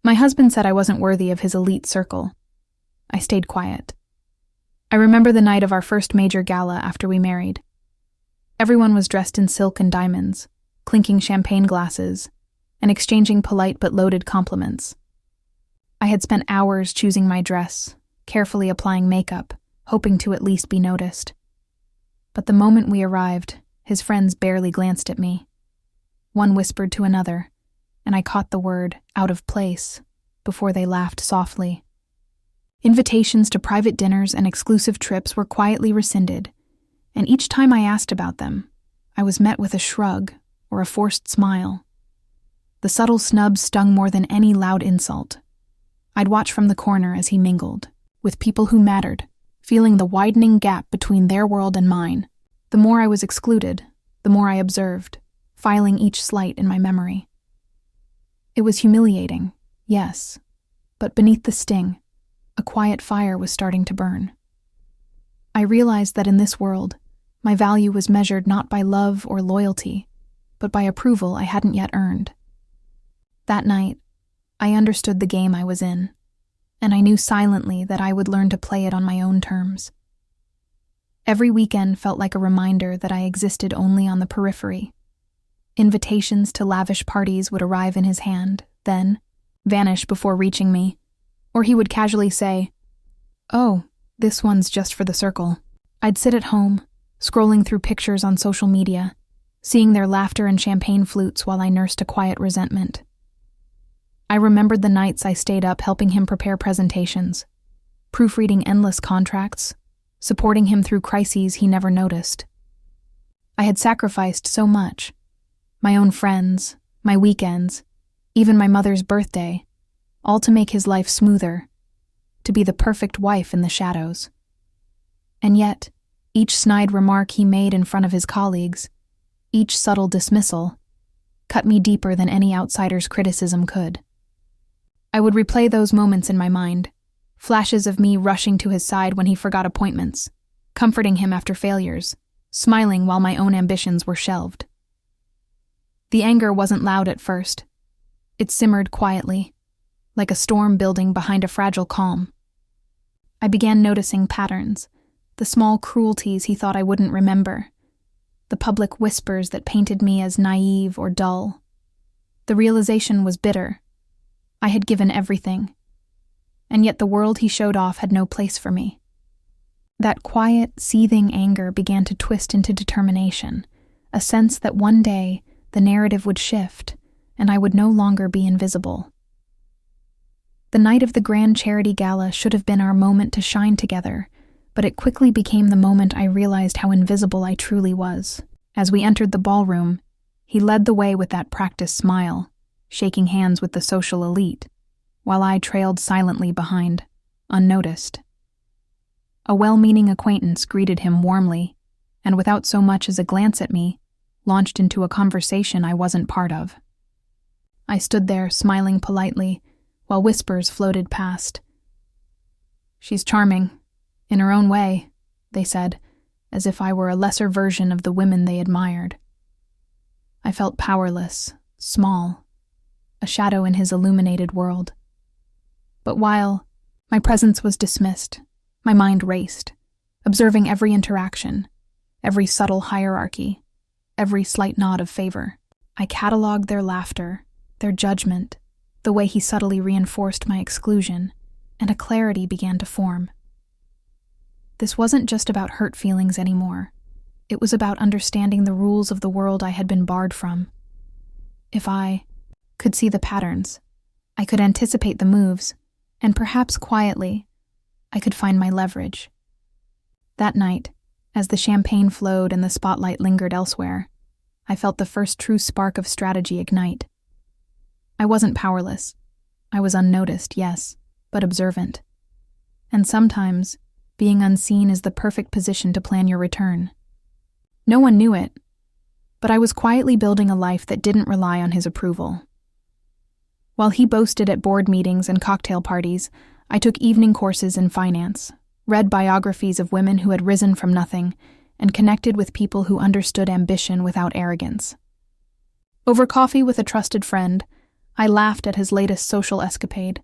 My husband said I wasn't worthy of his elite circle. I stayed quiet. I remember the night of our first major gala after we married. Everyone was dressed in silk and diamonds, clinking champagne glasses, and exchanging polite but loaded compliments. I had spent hours choosing my dress, carefully applying makeup, hoping to at least be noticed. But the moment we arrived, his friends barely glanced at me. One whispered to another, and I caught the word "out of place" before they laughed softly. Invitations to private dinners and exclusive trips were quietly rescinded, and each time I asked about them, I was met with a shrug or a forced smile. The subtle snub stung more than any loud insult. I'd watch from the corner as he mingled with people who mattered, feeling the widening gap between their world and mine. The more I was excluded, the more I observed, filing each slight in my memory. It was humiliating, yes, but beneath the sting, a quiet fire was starting to burn. I realized that in this world, my value was measured not by love or loyalty, but by approval I hadn't yet earned. That night, I understood the game I was in, and I knew silently that I would learn to play it on my own terms. Every weekend felt like a reminder that I existed only on the periphery. Invitations to lavish parties would arrive in his hand, then vanish before reaching me, or he would casually say, "Oh, this one's just for the circle." I'd sit at home, scrolling through pictures on social media, seeing their laughter and champagne flutes while I nursed a quiet resentment. I remembered the nights I stayed up helping him prepare presentations, proofreading endless contracts, supporting him through crises he never noticed. I had sacrificed so much: my own friends, my weekends, even my mother's birthday, all to make his life smoother, to be the perfect wife in the shadows. And yet, each snide remark he made in front of his colleagues, each subtle dismissal, cut me deeper than any outsider's criticism could. I would replay those moments in my mind, flashes of me rushing to his side when he forgot appointments, comforting him after failures, smiling while my own ambitions were shelved. The anger wasn't loud at first. It simmered quietly, like a storm building behind a fragile calm. I began noticing patterns, the small cruelties he thought I wouldn't remember, the public whispers that painted me as naive or dull. The realization was bitter. I had given everything, and yet the world he showed off had no place for me. That quiet, seething anger began to twist into determination, a sense that one day the narrative would shift, and I would no longer be invisible. The night of the grand charity gala should have been our moment to shine together, but it quickly became the moment I realized how invisible I truly was. As we entered the ballroom, he led the way with that practiced smile, shaking hands with the social elite, while I trailed silently behind, unnoticed. A well-meaning acquaintance greeted him warmly, and without so much as a glance at me, launched into a conversation I wasn't part of. I stood there smiling politely, while whispers floated past. "She's charming, in her own way," they said, as if I were a lesser version of the women they admired. I felt powerless, small, a shadow in his illuminated world. But while my presence was dismissed, my mind raced, observing every interaction, every subtle hierarchy, every slight nod of favor. I cataloged their laughter, their judgment, the way he subtly reinforced my exclusion, and a clarity began to form. This wasn't just about hurt feelings anymore. It was about understanding the rules of the world I had been barred from. If I could see the patterns, I could anticipate the moves, and perhaps quietly, I could find my leverage. That night, as the champagne flowed and the spotlight lingered elsewhere, I felt the first true spark of strategy ignite. I wasn't powerless. I was unnoticed, yes, but observant. And sometimes, being unseen is the perfect position to plan your return. No one knew it, but I was quietly building a life that didn't rely on his approval. While he boasted at board meetings and cocktail parties, I took evening courses in finance, read biographies of women who had risen from nothing, and connected with people who understood ambition without arrogance. Over coffee with a trusted friend, I laughed at his latest social escapade.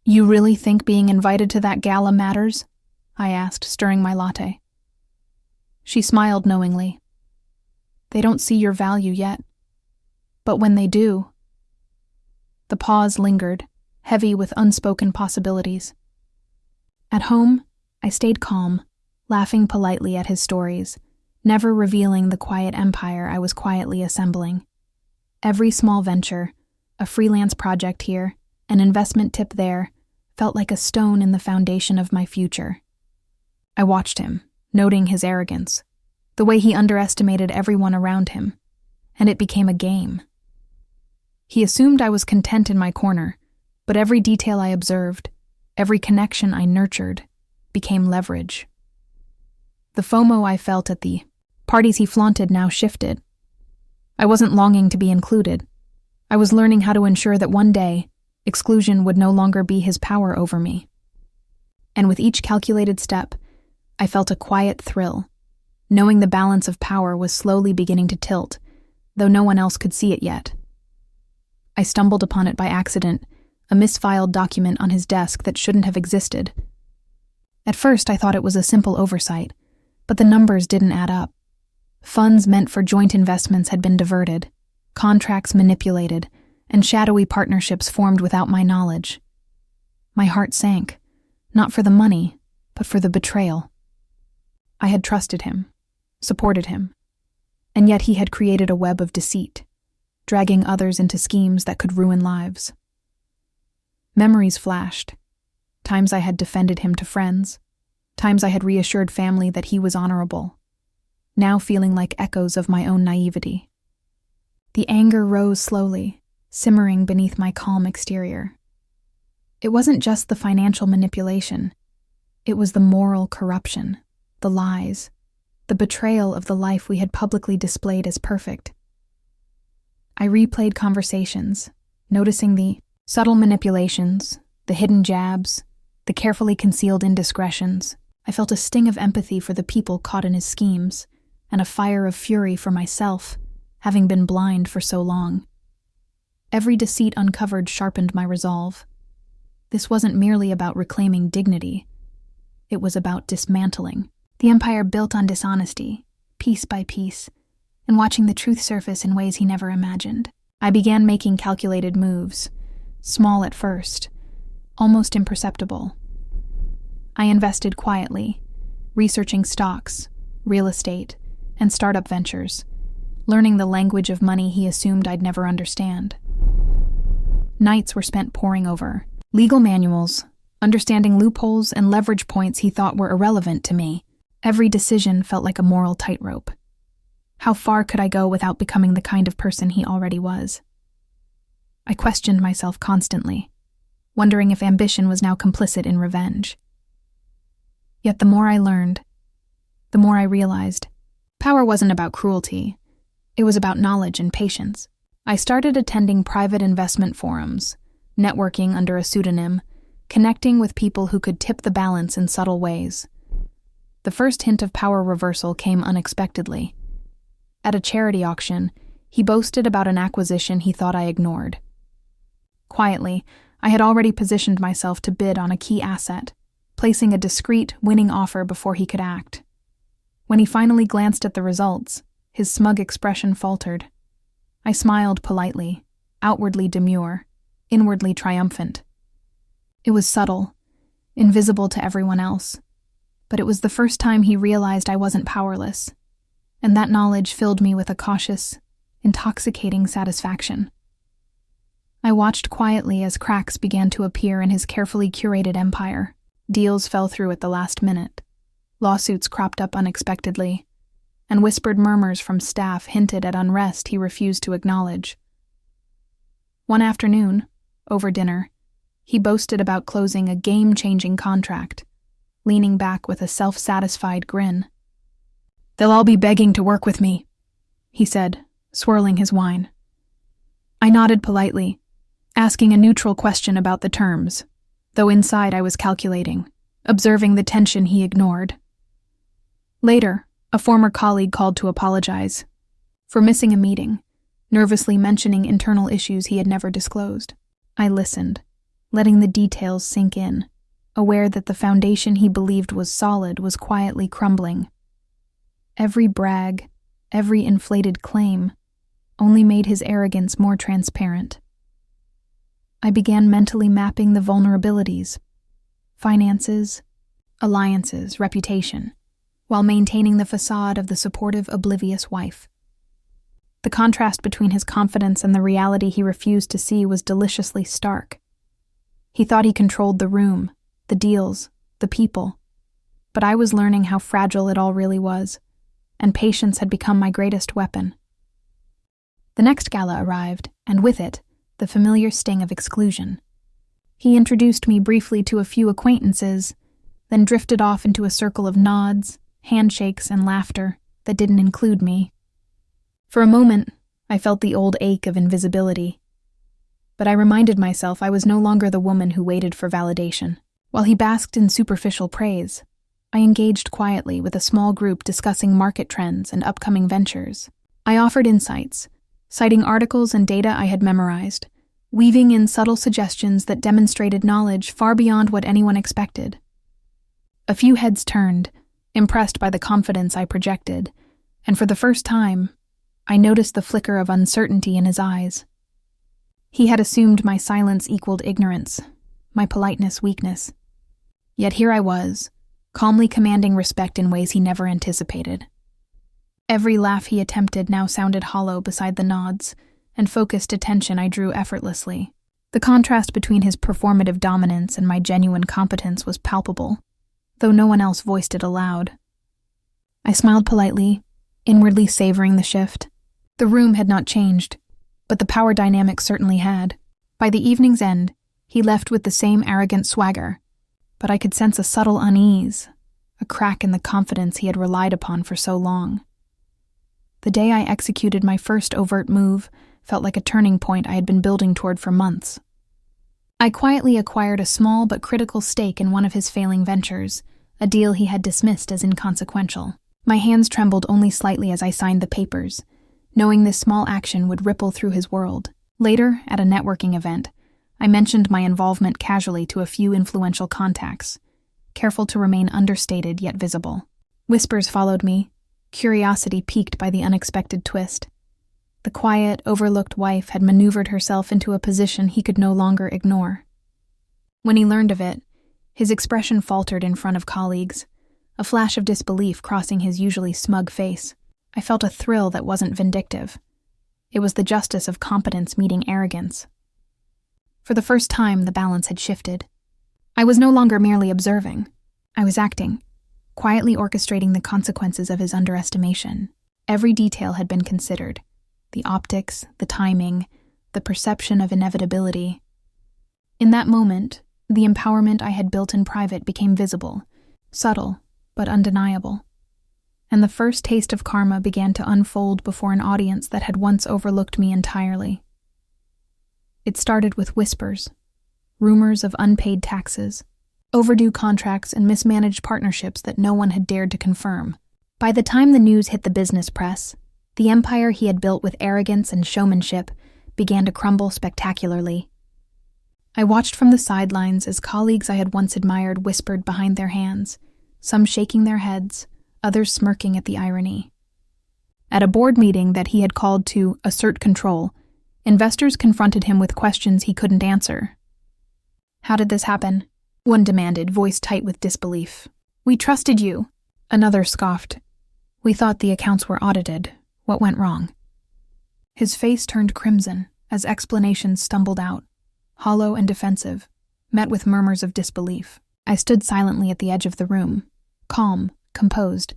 "You really think being invited to that gala matters?" I asked, stirring my latte. She smiled knowingly. "They don't see your value yet. But when they do..." The pause lingered, heavy with unspoken possibilities. At home, I stayed calm, laughing politely at his stories, never revealing the quiet empire I was quietly assembling. Every small venture, a freelance project here, an investment tip there, felt like a stone in the foundation of my future. I watched him, noting his arrogance, the way he underestimated everyone around him, and it became a game. He assumed I was content in my corner, but every detail I observed, every connection I nurtured, became leverage. The FOMO I felt at the parties he flaunted now shifted. I wasn't longing to be included. I was learning how to ensure that one day, exclusion would no longer be his power over me. And with each calculated step, I felt a quiet thrill, knowing the balance of power was slowly beginning to tilt, though no one else could see it yet. I stumbled upon it by accident, a misfiled document on his desk that shouldn't have existed. At first, I thought it was a simple oversight, but the numbers didn't add up. Funds meant for joint investments had been diverted, contracts manipulated, and shadowy partnerships formed without my knowledge. My heart sank, not for the money, but for the betrayal. I had trusted him, supported him, and yet he had created a web of deceit, dragging others into schemes that could ruin lives. Memories flashed. Times I had defended him to friends, times I had reassured family that he was honorable, now feeling like echoes of my own naivety. The anger rose slowly, simmering beneath my calm exterior. It wasn't just the financial manipulation. It was the moral corruption, the lies, the betrayal of the life we had publicly displayed as perfect. I replayed conversations, noticing the subtle manipulations, the hidden jabs, the carefully concealed indiscretions. I felt a sting of empathy for the people caught in his schemes, and a fire of fury for myself, having been blind for so long. Every deceit uncovered sharpened my resolve. This wasn't merely about reclaiming dignity. It was about dismantling the empire built on dishonesty, piece by piece, and watching the truth surface in ways he never imagined. I began making calculated moves, small at first, almost imperceptible. I invested quietly, researching stocks, real estate, and startup ventures, learning the language of money he assumed I'd never understand. Nights were spent poring over legal manuals, understanding loopholes and leverage points he thought were irrelevant to me. Every decision felt like a moral tightrope. How far could I go without becoming the kind of person he already was? I questioned myself constantly, wondering if ambition was now complicit in revenge. Yet the more I learned, the more I realized power wasn't about cruelty. It was about knowledge and patience. I started attending private investment forums, networking under a pseudonym, connecting with people who could tip the balance in subtle ways. The first hint of power reversal came unexpectedly. At a charity auction, he boasted about an acquisition he thought I ignored. Quietly, I had already positioned myself to bid on a key asset, placing a discreet, winning offer before he could act. When he finally glanced at the results, his smug expression faltered. I smiled politely, outwardly demure, inwardly triumphant. It was subtle, invisible to everyone else, but it was the first time he realized I wasn't powerless, and that knowledge filled me with a cautious, intoxicating satisfaction. I watched quietly as cracks began to appear in his carefully curated empire. Deals fell through at the last minute. Lawsuits cropped up unexpectedly, and whispered murmurs from staff hinted at unrest he refused to acknowledge. One afternoon, over dinner, he boasted about closing a game-changing contract, leaning back with a self-satisfied grin. "They'll all be begging to work with me," he said, swirling his wine. I nodded politely, asking a neutral question about the terms, though inside I was calculating, observing the tension he ignored. Later, a former colleague called to apologize for missing a meeting, nervously mentioning internal issues he had never disclosed. I listened, letting the details sink in, aware that the foundation he believed was solid was quietly crumbling. Every brag, every inflated claim, only made his arrogance more transparent. I began mentally mapping the vulnerabilities: finances, alliances, reputation, while maintaining the facade of the supportive, oblivious wife. The contrast between his confidence and the reality he refused to see was deliciously stark. He thought he controlled the room, the deals, the people, but I was learning how fragile it all really was, and patience had become my greatest weapon. The next gala arrived, and with it, the familiar sting of exclusion. He introduced me briefly to a few acquaintances, then drifted off into a circle of nods, handshakes, and laughter that didn't include me. For a moment, I felt the old ache of invisibility, but I reminded myself I was no longer the woman who waited for validation. While he basked in superficial praise, I engaged quietly with a small group discussing market trends and upcoming ventures. I offered insights, citing articles and data I had memorized, weaving in subtle suggestions that demonstrated knowledge far beyond what anyone expected. A few heads turned, impressed by the confidence I projected, and for the first time, I noticed the flicker of uncertainty in his eyes. He had assumed my silence equaled ignorance, my politeness weakness. Yet here I was, calmly commanding respect in ways he never anticipated. Every laugh he attempted now sounded hollow beside the nods and focused attention I drew effortlessly. The contrast between his performative dominance and my genuine competence was palpable, though no one else voiced it aloud. I smiled politely, inwardly savoring the shift. The room had not changed, but the power dynamic certainly had. By the evening's end, he left with the same arrogant swagger, but I could sense a subtle unease, a crack in the confidence he had relied upon for so long. The day I executed my first overt move felt like a turning point I had been building toward for months. I quietly acquired a small but critical stake in one of his failing ventures, a deal he had dismissed as inconsequential. My hands trembled only slightly as I signed the papers, knowing this small action would ripple through his world. Later, at a networking event, I mentioned my involvement casually to a few influential contacts, careful to remain understated yet visible. Whispers followed me, curiosity piqued by the unexpected twist. The quiet, overlooked wife had maneuvered herself into a position he could no longer ignore. When he learned of it, his expression faltered in front of colleagues, a flash of disbelief crossing his usually smug face. I felt a thrill that wasn't vindictive. It was the justice of competence meeting arrogance. For the first time, the balance had shifted. I was no longer merely observing. I was acting, quietly orchestrating the consequences of his underestimation. Every detail had been considered: the optics, the timing, the perception of inevitability. In that moment, the empowerment I had built in private became visible, subtle, but undeniable. And the first taste of karma began to unfold before an audience that had once overlooked me entirely. It started with whispers, rumors of unpaid taxes, overdue contracts, and mismanaged partnerships that no one had dared to confirm. By the time the news hit the business press, the empire he had built with arrogance and showmanship began to crumble spectacularly. I watched from the sidelines as colleagues I had once admired whispered behind their hands, some shaking their heads, others smirking at the irony. At a board meeting that he had called to assert control, investors confronted him with questions he couldn't answer. "How did this happen?" one demanded, voice tight with disbelief. "We trusted you," another scoffed. "We thought the accounts were audited. What went wrong?" His face turned crimson as explanations stumbled out, hollow and defensive, met with murmurs of disbelief. I stood silently at the edge of the room, calm, composed,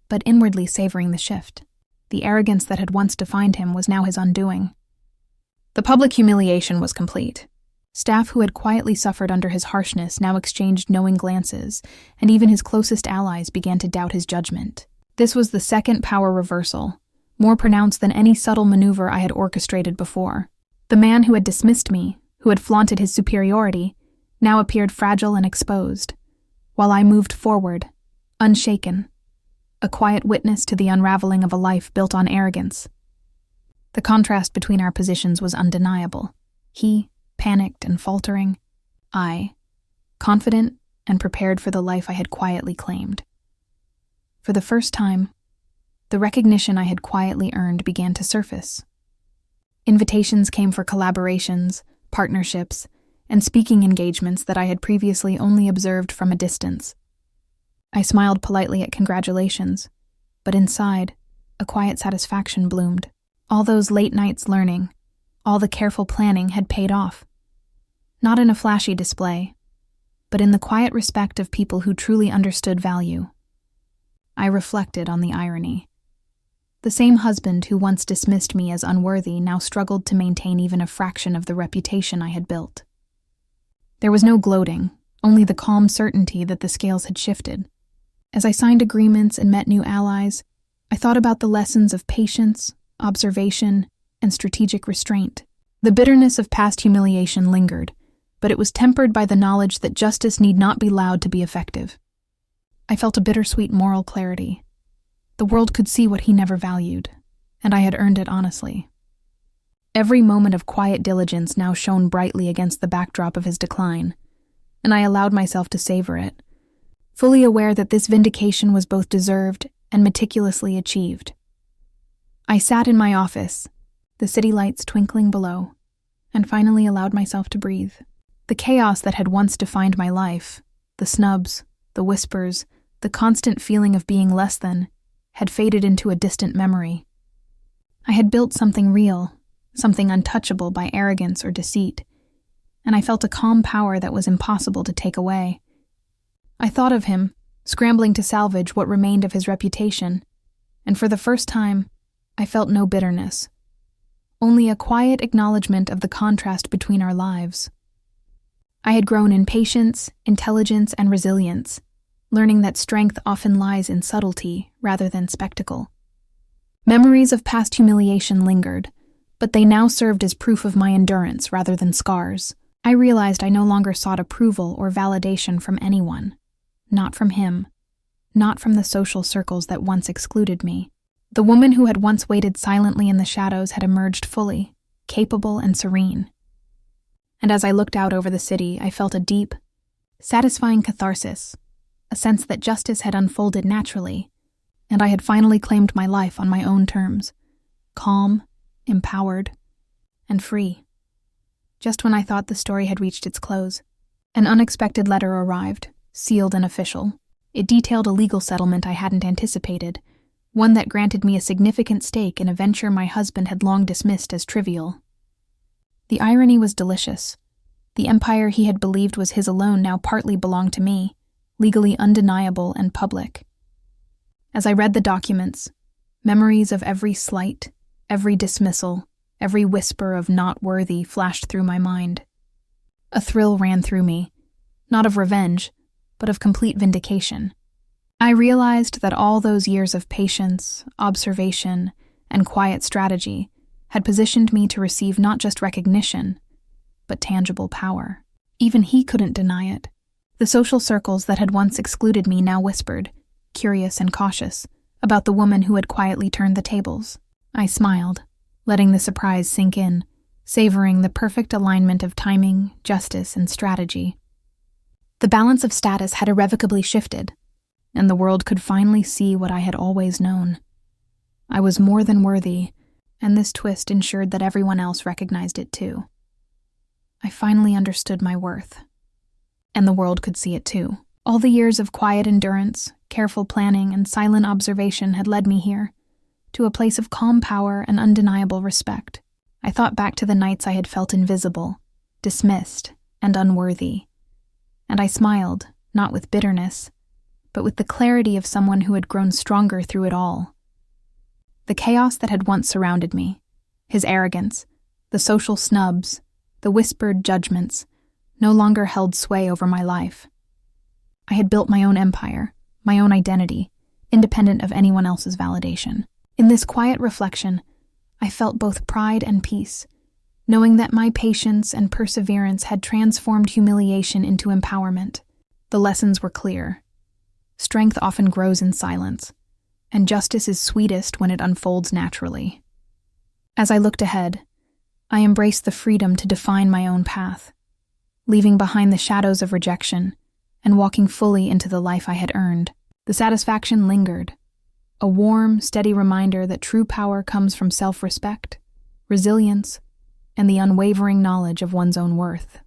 but inwardly savoring the shift. The arrogance that had once defined him was now his undoing. The public humiliation was complete. Staff who had quietly suffered under his harshness now exchanged knowing glances, and even his closest allies began to doubt his judgment. This was the second power reversal, more pronounced than any subtle maneuver I had orchestrated before. The man who had dismissed me, who had flaunted his superiority, now appeared fragile and exposed, while I moved forward, unshaken, a quiet witness to the unraveling of a life built on arrogance. The contrast between our positions was undeniable. He, panicked and faltering. I, confident and prepared for the life I had quietly claimed. For the first time, the recognition I had quietly earned began to surface. Invitations came for collaborations, partnerships, and speaking engagements that I had previously only observed from a distance. I smiled politely at congratulations, but inside, a quiet satisfaction bloomed. All those late nights learning, all the careful planning had paid off. Not in a flashy display, but in the quiet respect of people who truly understood value. I reflected on the irony. The same husband who once dismissed me as unworthy now struggled to maintain even a fraction of the reputation I had built. There was no gloating, only the calm certainty that the scales had shifted. As I signed agreements and met new allies, I thought about the lessons of patience, observation, and strategic restraint. The bitterness of past humiliation lingered, but it was tempered by the knowledge that justice need not be loud to be effective. I felt a bittersweet moral clarity. The world could see what he never valued, and I had earned it honestly. Every moment of quiet diligence now shone brightly against the backdrop of his decline, and I allowed myself to savor it, fully aware that this vindication was both deserved and meticulously achieved. I sat in my office, the city lights twinkling below, and finally allowed myself to breathe. The chaos that had once defined my life, the snubs, the whispers, the constant feeling of being less than, had faded into a distant memory. I had built something real, something untouchable by arrogance or deceit, and I felt a calm power that was impossible to take away. I thought of him, scrambling to salvage what remained of his reputation, and for the first time, I felt no bitterness, only a quiet acknowledgement of the contrast between our lives. I had grown in patience, intelligence, and resilience, learning that strength often lies in subtlety rather than spectacle. Memories of past humiliation lingered, but they now served as proof of my endurance rather than scars. I realized I no longer sought approval or validation from anyone. Not from him. Not from the social circles that once excluded me. The woman who had once waited silently in the shadows had emerged fully, capable and serene. And as I looked out over the city, I felt a deep, satisfying catharsis, a sense that justice had unfolded naturally, and I had finally claimed my life on my own terms, calm, empowered, and free. Just when I thought the story had reached its close, an unexpected letter arrived, sealed and official. It detailed a legal settlement I hadn't anticipated, one that granted me a significant stake in a venture my husband had long dismissed as trivial. The irony was delicious. The empire he had believed was his alone now partly belonged to me, legally undeniable and public. As I read the documents, memories of every slight, every dismissal, every whisper of not worthy flashed through my mind. A thrill ran through me, not of revenge, but of complete vindication. I realized that all those years of patience, observation, and quiet strategy had positioned me to receive not just recognition, but tangible power. Even he couldn't deny it. The social circles that had once excluded me now whispered, curious and cautious, about the woman who had quietly turned the tables. I smiled, letting the surprise sink in, savoring the perfect alignment of timing, justice, and strategy. The balance of status had irrevocably shifted, and the world could finally see what I had always known. I was more than worthy, and this twist ensured that everyone else recognized it too. I finally understood my worth, and the world could see it too. All the years of quiet endurance, careful planning, and silent observation had led me here, to a place of calm power and undeniable respect. I thought back to the nights I had felt invisible, dismissed, and unworthy, and I smiled, not with bitterness, but with the clarity of someone who had grown stronger through it all. The chaos that had once surrounded me, his arrogance, the social snubs, the whispered judgments, no longer held sway over my life. I had built my own empire, my own identity, independent of anyone else's validation. In this quiet reflection, I felt both pride and peace, knowing that my patience and perseverance had transformed humiliation into empowerment. The lessons were clear. Strength often grows in silence, and justice is sweetest when it unfolds naturally. As I looked ahead, I embraced the freedom to define my own path, leaving behind the shadows of rejection and walking fully into the life I had earned. The satisfaction lingered, a warm, steady reminder that true power comes from self-respect, resilience, and the unwavering knowledge of one's own worth.